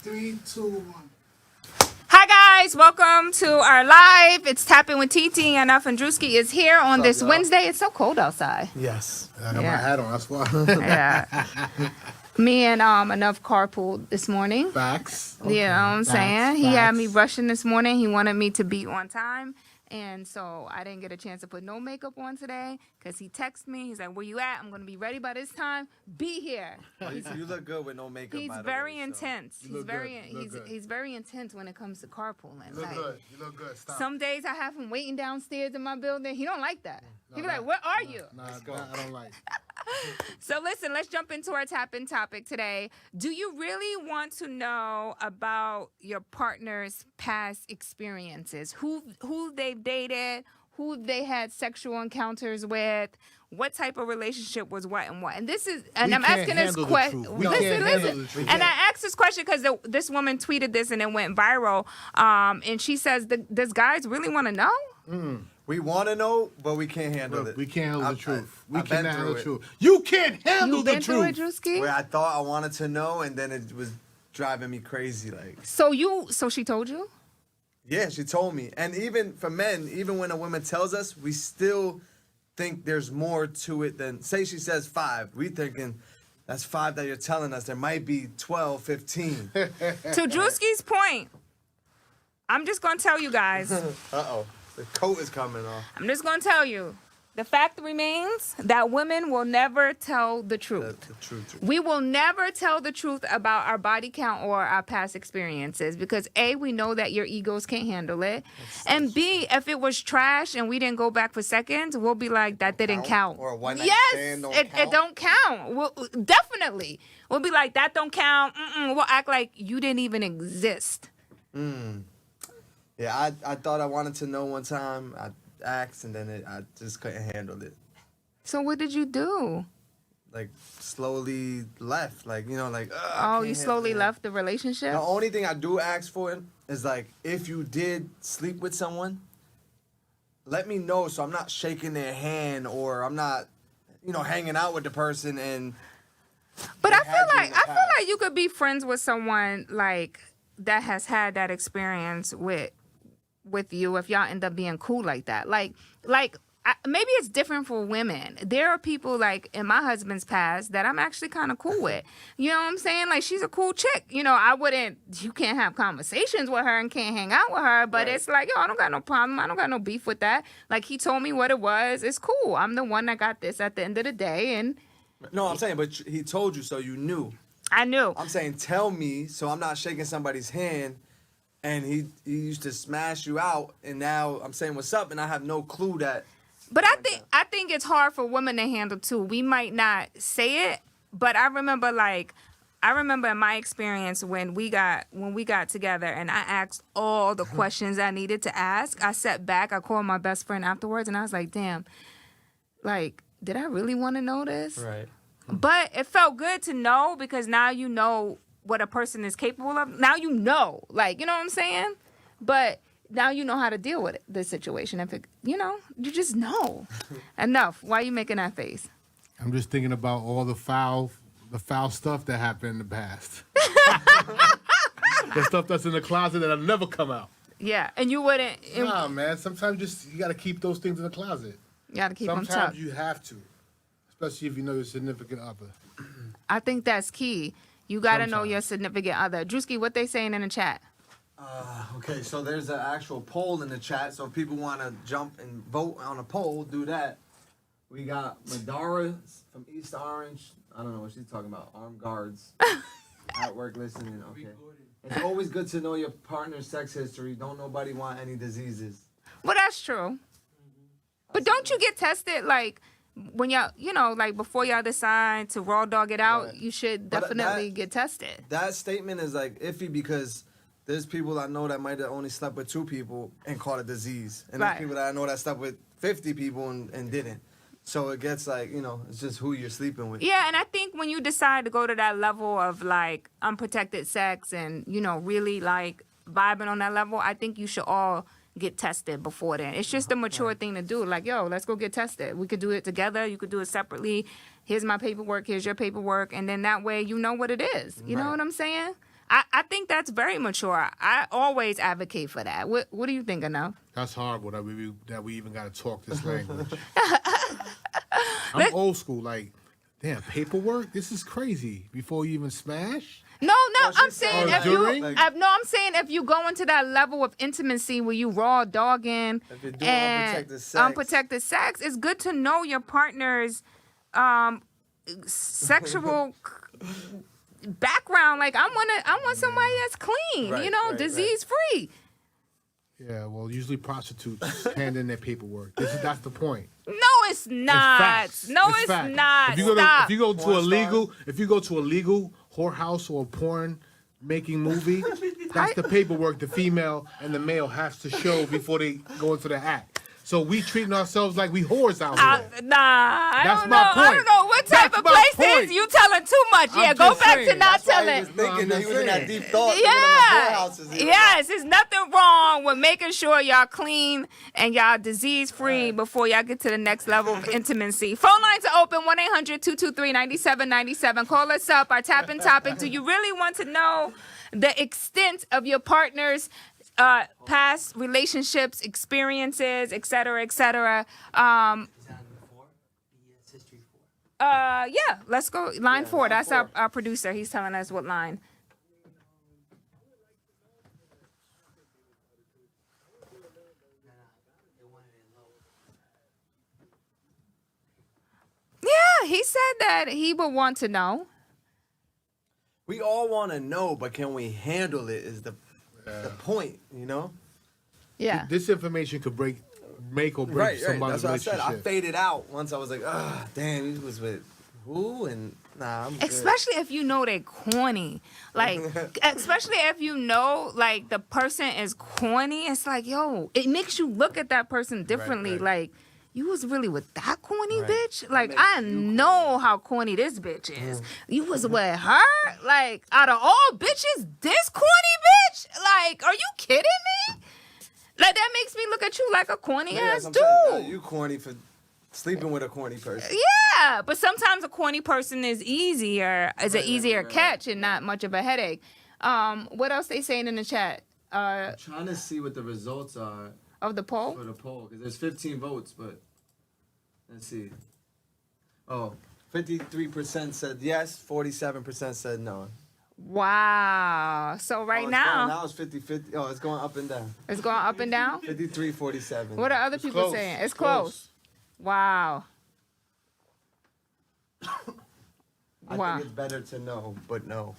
3, 2, 1. Hi guys, welcome to our live. It's Tapping with Titi and Andrewski is here on this y'all? Wednesday. It's so cold outside. Yes. I got my Yeah. hat on. That's why. Yeah. Me and enough carpool this morning. Facts. You know what I'm Facts, saying? He had me facts. rushing this morning. He wanted me to be on time. And so I didn't get a chance to put no makeup on today because he texted me. He's like, where you at? I'm going to be ready by this time. Be here. You look good with no makeup. He's by the very way, so. intense. You He's look very good. You look good. he's very intense when it comes to carpooling. You look Like, good. You look good. Stop. some days I have him waiting downstairs in my building. He don't like that. He be nah, like, where are you? Nah, I don't like. So listen, let's jump into our tap-in topic today. Do you really want to know about your partner's past experiences? Who they've dated, who they had sexual encounters with, what type of relationship was what and what? And this is, and We I'm can't asking this handle the question. truth. We can't handle the truth. And I asked this question because this woman tweeted this and it went viral. And she says, does guys really want to know? We want to know, but we can't handle Look, it. we can't handle the truth. We I've been cannot handle through the it. truth. You can't handle You the been through it, truth. Drewski? Where I thought I wanted to know, and then it was driving me crazy. Like, So she told you? yeah, she told me. And even for men, even when a woman tells us, we still think there's more to it than, say she says 5. We thinking, that's 5 that you're telling us. There might be 12, 15. To Drewski's point, I'm just going to tell you guys. Uh-oh. The coat is coming off. I'm just going to tell you, the fact remains that women will never tell the truth. That's the truth. We will never tell the truth about our body count or our past experiences because A, we know that your egos can't handle it. And B, if it was trash and we didn't go back for seconds, we'll be like, that didn't count. Or a one-night Yes, stand don't it count? don't count. Definitely. We'll be like, that don't count. We'll act like you didn't even exist. Yeah, I thought I wanted to know one time. I asked, and then I just couldn't handle it. So what did you do? Like, slowly left. Like, you know, like, I Oh, can't you handle slowly it. left the relationship? The only thing I do ask for is, like, if you did sleep with someone, let me know so I'm not shaking their hand or I'm not, you know, hanging out with the person and... But I had you feel in like the past. you could be friends with someone like that has had that experience with you if y'all end up being cool like that. Like maybe it's different for women. There are people like in my husband's past that I'm actually kind of cool with. You know what I'm saying? Like she's a cool chick. You know, you can't have conversations with her and can't hang out with her, but Right. it's like, yo, I don't got no problem. I don't got no beef with that. Like he told me what it was. It's cool. I'm the one that got this at the end of the day, and No, I'm saying, but he told you so you knew. I knew. I'm saying, tell me so I'm not shaking somebody's hand and he used to smash you out and now I'm saying what's up and I have no clue that... But I think it's hard for women to handle too. We might not say it, but I remember in my experience when we got together and I asked all the questions I needed to ask. I sat back, I called my best friend afterwards and I was like, damn, like, did I really want to know this? Right. But it felt good to know because now you know what a person is capable of. Now you know, like, you know what I'm saying? But now you know how to deal with the situation. If it, you know, you just know. Enough. Why are you making that face? I'm just thinking about all the foul stuff that happened in the past. The stuff that's in the closet that'll never come out. Yeah, and you wouldn't. Nah, man. Sometimes you got to keep those things in the closet. You got to keep them Sometimes tough. you have to, especially if you know your significant other. I think that's key. You got to know Sometimes. your significant other. Drewski, what they saying in the chat? Okay, so there's an actual poll in the chat. So if people want to jump and vote on a poll, do that. We got Madara from East Orange. I don't know what she's talking about. Armed guards at work listening. Okay. It's always good to know your partner's sex history. Don't nobody want any diseases. Well, that's true. But don't you get tested like when y'all, you know, like before y'all decide to raw dog it out? Right. You should But definitely that- get tested. That statement is like iffy because there's people I know that might have only slept with 2 people and caught a disease. And Right. there's people that I know that slept with 50 people and didn't. So it gets like, you know, it's just who you're sleeping with. Yeah, and I think when you decide to go to that level of like unprotected sex and, you know, really like vibing on that level, I think you should all get tested before then. It's just a mature thing to do. Like, yo, let's go get tested. We could do it together. You could do it separately. Here's my paperwork. Here's your paperwork. And then that way you know what it is. You know Right. what I'm saying? I think that's very mature. I always advocate for that. What do you think, Enough? That's horrible that we even got to talk this language. I'm old school. Like, damn, paperwork. This is crazy. Before you even smash. No, I'm she's saying saying if you, during? I'm saying if you go into that level of intimacy where you raw dogging If you're doing and unprotected sex. unprotected sex, it's good to know your partner's sexual background. Like I want somebody that's clean, Right, you know, right, disease free. Yeah, well, usually prostitutes hand in their paperwork. That's the point. No, it's not. facts. No, It's it's fact. not. If you go Stop. if you go to Porn a stars. legal, if you go to a legal whorehouse or porn making movie, that's the paperwork the female and the male has to show before they go into the act. So we treating ourselves like we whores out here. Nah, I That's don't my know. I point. don't know what type That's of my place this point. is. You telling too much. Yeah, I'm go just back to saying. not That's why he telling. was thinking No, that he was in that saying. deep thought. Yeah. Thinking of the whorehouses. Yes, there's nothing wrong with making sure y'all clean and y'all disease free before y'all get to the next level of intimacy. Phone lines are open 1-800-223-9797. Call us up. Our tapping topic. Do you really want to know the extent of your partner's past relationships, experiences, et cetera, et cetera? Yeah, let's go. Line 4. line That's 4. our producer. He's telling us what line. Yeah, he said that he would want to know. We all want to know, but can we handle it? Is the point, you know? Yeah. This information could make or break somebody's That's what I said. relationship. I faded out once. I was like, damn, he was with who? And nah, I'm good. Especially if you know they're corny. Like, especially if you know, like, the person is corny. It's like, yo, it makes you look at that person differently. right. Like, you was really with that corny Right. bitch? Like, makes I you know how corny this bitch is. You was with her? Like, out of all bitches, this corny bitch? Like, are you kidding me? Like, that makes me look at you like a corny Yeah, ass that's dude. what I'm saying. You corny for sleeping with a corny person. Yeah, but sometimes a corny person is an easier right. catch and not much of a headache. What else they saying in the chat? I'm trying to see what the results are Of the poll? for the poll because there's 15 votes, but let's see. Oh, 53% said yes, 47% said no. Wow. So right now it's 50-50. Oh, it's going up and down. it's going up and down. 53-47. What are other people close. saying? It's close. Wow. I Wow. think it's better to know, but no.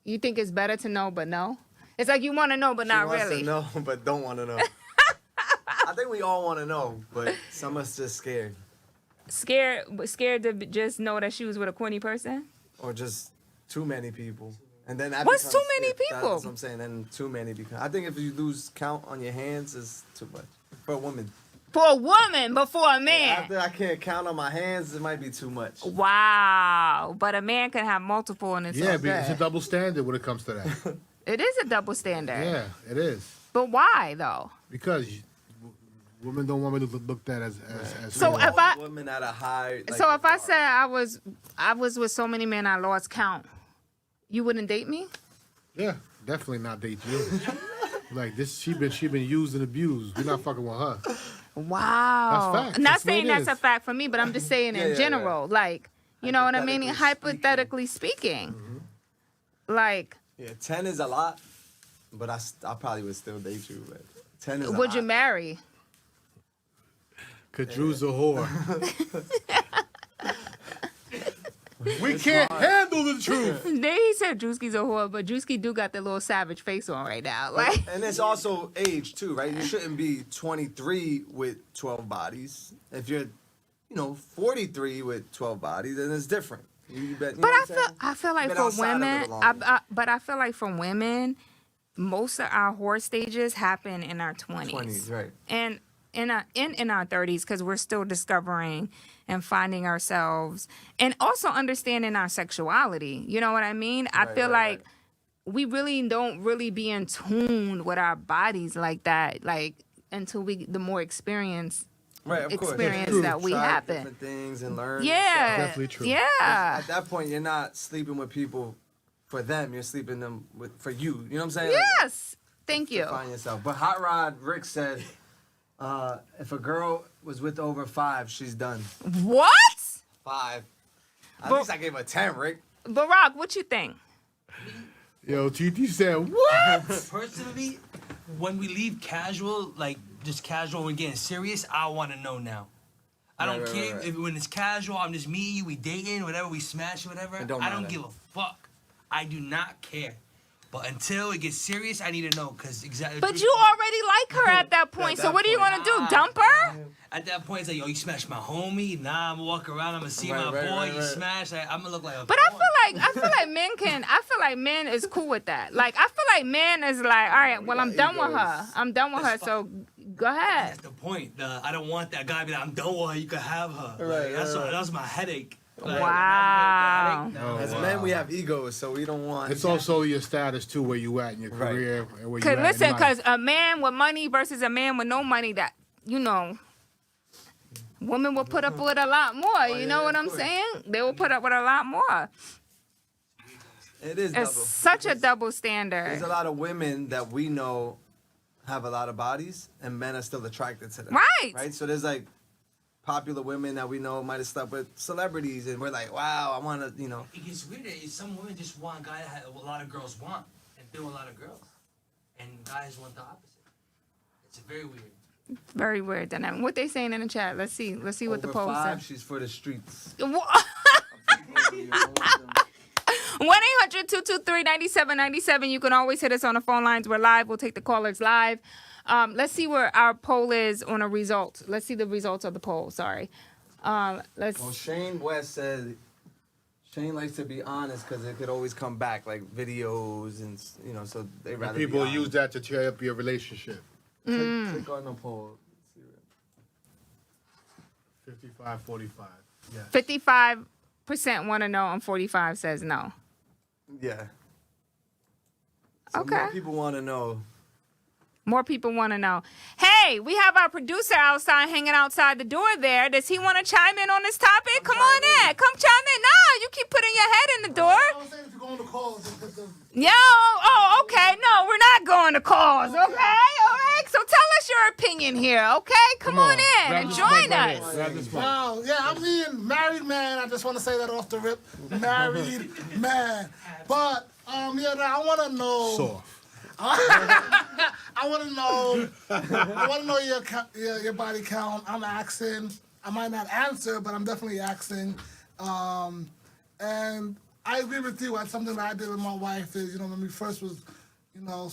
You think it's better to know but no? It's like you want to know but not She wants really. to know, but don't want to know. I think we all want to know, but some of us just scared. Scared to just know that she was with a corny person? Or just too many people. And then that What's becomes- too many people? That's what I'm saying. And too many because I think if you lose count on your hands is too much for a woman. For a woman, but for a man. After I can't count on my hands, it might be too much. Wow. But a man can have multiple and it's Yeah, all but it's a good. double standard when it comes to that. It is a double standard. Yeah, it is. But why though? Because women don't want me to look looked at as So whore. if I- Women at a high. Like, So if I said I was with so many men I lost count, you wouldn't date me? Yeah, definitely not date you. Like this, she been used and abused. We're not fucking with her. Wow. That's fact. Not That's what saying it that's is. a fact for me, but I'm just saying in Yeah, general. Like, you know what I mean? Hypothetically Hypothetically speaking. Like, Yeah, 10 is a lot, but I probably would still date you. But 10 is a would you lot. marry? Cause Drew's a whore. We can't handle the truth. Then he said Drewski's a whore, but Drewski do got that little savage face on right now. Like, And it's also age too, right? You shouldn't be 23 with 12 bodies. If you're, 43 with 12 bodies, then it's different. You bet, you but know what I'm saying? I feel like Been for outside of it women, longer. but I feel like for women, most of our whore stages happen in our 20s. 20s, right? And in our 30s, because we're still discovering and finding ourselves and also understanding our sexuality. You know what I mean? I Right, feel right, like we really don't really be in tune with our bodies like that, like until the more experience. Right, of course. Experience You that we try happen. different things and learn. Yeah. Definitely true. Yeah. At that point, you're not sleeping with people for them. You're sleeping them for you. You know what I'm saying? Yes. Thank To you. find yourself. But Hot Rod Rick said, if a girl was with over 5, she's done. What? 5. At But- least I gave her 10, Rick. Barack, what you think? Yo, TT said, what? Personally, when we leave casual, like just casual, when we're getting serious, I want to know now. I don't Right, care right. if when it's casual, I'm just me, we dating, whatever, we smash, whatever. It don't I don't matter. give a fuck. I do not care. But until it gets serious, I need to know because exactly. But you already like her at that point. At so that what are you point. gonna do? Dump her? At that point, it's like, yo, you smashed my homie. Nah, I'm gonna walk around. I'm gonna see Right, my right, boy. right, You right. smashed. I'm gonna look like a. But I feel like men is cool with that. Like I feel like men is like, all right, well I'm done with her. I'm done with her. So go ahead. That's the point. I don't want that guy to be like, I'm done with her. You can have her. Right, That's my headache. Like, Wow. No, As men, we have egos, so we don't want. It's also your status too, where you at in your Right. career and where you Cause at listen, in life. cause a man with money versus a man with no money, that women will put up with a lot more. You know yeah, what of I'm course. saying? They will put up with a lot more. It is double. It's such a double There's standard. a lot of women that we know have a lot of bodies, and men are still attracted to them. Right. Right. So there's like popular women that we know might have slept with celebrities, and we're like, wow, I want to, you know. It gets weirder. Some women just want a guy that a lot of girls want and do a lot of girls, and guys want the opposite. It's very weird. Very weird dynamic. What they saying in the chat? Let's see what the Over poll 5, says. she's for the streets. 1-800-223-9797. You can always hit us on the phone lines. We're live. We'll take the callers live. Let's see where our poll is on a result. Let's see the results of the poll. Sorry. Let's. Well, Shane West said Shane likes to be honest because it could always come back, like videos and so they rather People be use honest. that to tear up your relationship. Click on the poll. 55-45. Yeah. 55% want to know and 45 says no. Yeah. So Okay. more people want to know. More people want to know. Hey, we have our producer outside, hanging outside the door there. Does he want to chime in on this topic? Come on in. Come chime in. Nah, you keep putting your head in the door. I was saying if you go on the calls, Yo, oh, okay. No, we're not going to calls, okay? All right. So tell us your opinion here, okay? Come on in Grab and this join mic right us. here. Grab this mic. wow, yeah, I'm being married man. I just want to say that off the rip, married man. But yeah, I want to know. Soft. I want to know. I want to know your body count. I'm asking. I might not answer, but I'm definitely asking. And I agree with you. Something that I did with my wife is, when we first was,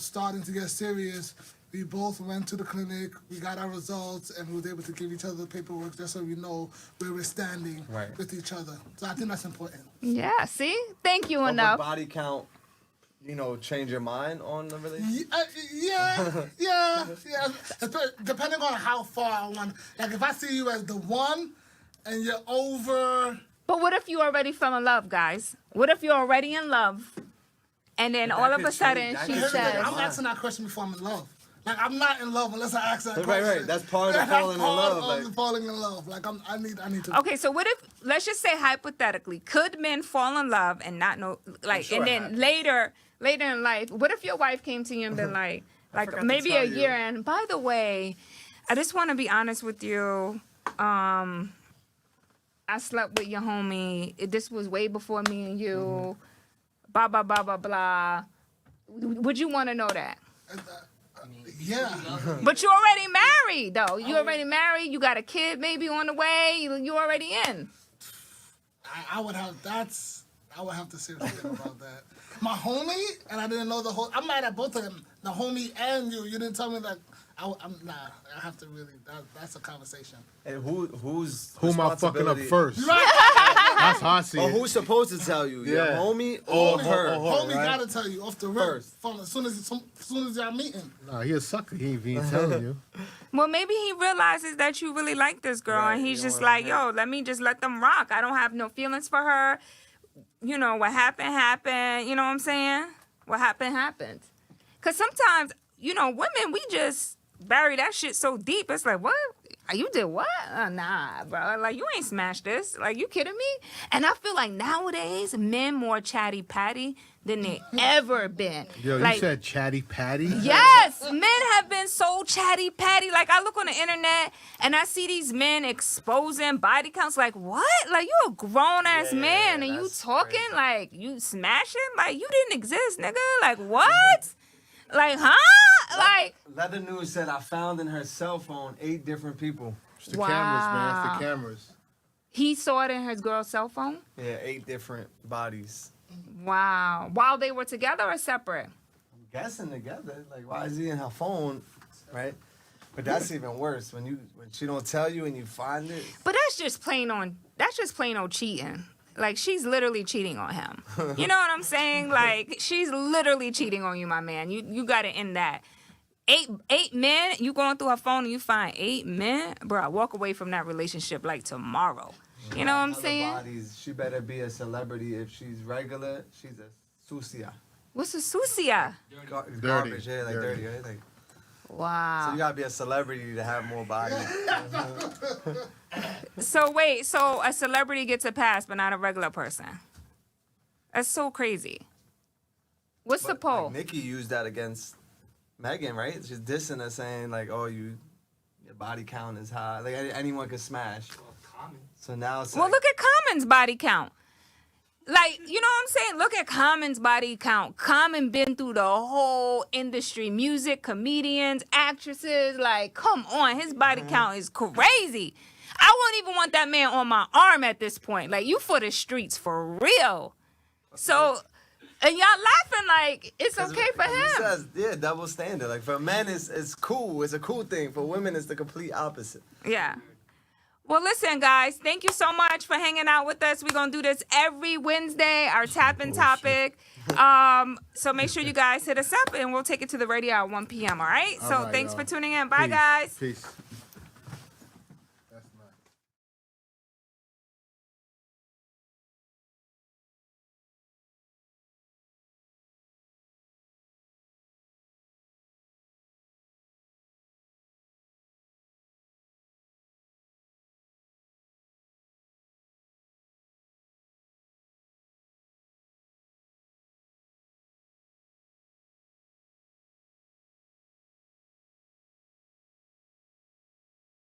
starting to get serious, we both went to the clinic. We got our results, and we were able to give each other the paperwork just so we know where we're standing Right. with each other. So I think that's important. Yeah, see? Thank you But would enough. body count, change your mind on the relationship? Yeah. Depending on how far I want. Like if I see you as the one, and you're over. But what if you already fell in love, guys? What if you're already in love, and then That all of could a sudden change- that she could Here's the thing, says, I'm asking that question before I'm in love. Like I'm not in love unless I ask that Right, question. right. That's part of That's falling in part love, of like- falling in love. Like I need to. okay, so what if, let's just say hypothetically, could men fall in love and not know, like, sure and it then happens. later in life, what if your wife came to you and been like forgot to maybe tell a you. year, and by the way, I just want to be honest with you. I slept with your homie. This was way before me and you. Blah, blah, blah, blah, blah. Would you want to know that? Yeah. But you already married, though. You already married. You got a kid maybe on the way. You already in. I would have to seriously think about that. My homie, and I didn't know the whole. I'm mad at both of them. The homie and you. You didn't tell me that. I'm nah. I have to really. That's a conversation. And who's Who am I fucking up responsibility- first? Right. That's how I see Or it. who's supposed to tell you? Your Yeah. homie or her? Homie right? gotta tell you off the rip. First. As soon as y'all meeting. Nah, he a sucker. He ain't telling you. Well, maybe he realizes that you really like this girl, Right, and he's you just don't wanna like, yo, let me just let them rock. I don't have no feelings for her. What happened. You know what I'm saying? What happened. Because sometimes, women, we just bury that shit so deep. It's like, what? You did what? Nah, bro. Like, you ain't smashed this. Like, you kidding me? And I feel like nowadays, men more chatty patty than they ever been. Yo, like, you said chatty patty? yes, men have been so chatty patty. Like, I look on the internet and I see these men exposing body counts. Like, what? Like, you a grown ass man and you that's talking crazy. like you smashing? Like, you didn't exist, nigga. Like, what? Like, huh? Like, Leather News said I found in her cell phone 8 different people. It's the cameras, man. It's Wow. the cameras. he saw it in his girl's cell phone. Yeah, 8 different bodies. Wow. While they were together or separate? I'm guessing together. Like, why is he in her phone, right? But that's even worse when she don't tell you and you find it. But that's just plain on cheating. Like, she's literally cheating on him. You know what I'm saying? Like, she's literally cheating on you, my man. You got to end that. Eight men, you going through her phone and you find 8 men, bro, walk away from that relationship like tomorrow. You know what I'm Other saying? Bodies, she better be a celebrity. If she's regular, she's a sucia. What's a sucia? Garbage, yeah, like Dirty. dirty, right? Like, so Wow. you gotta be a celebrity to have more bodies. So wait, so a celebrity gets a pass, but not a regular person? That's so crazy. What's the But, poll? like, Nicki used that against Megan, right? She's dissing her, saying like, "Oh, your body count is high. Like anyone could smash." Well, common. So now it's Well, like, look at Common's body count. Like, you know what I'm saying? Look at Common's body count. Common been through the whole industry, music, comedians, actresses. Like, come on, his body count is crazy. I wouldn't even want that man on my arm at this point. Like, you for the streets for real. So, and y'all laughing like it's okay for He him. says, yeah, double standard. Like for men, it's cool. It's a cool thing. For women, it's the complete opposite. Yeah. Well, listen, guys, thank you so much for hanging out with us. We're going to do this every Wednesday, our tapping topic. So make sure you guys hit us up and we'll take it to the radio at 1 p.m. All right? All so right, thanks y'all. for tuning in. Bye, Peace. guys. Peace.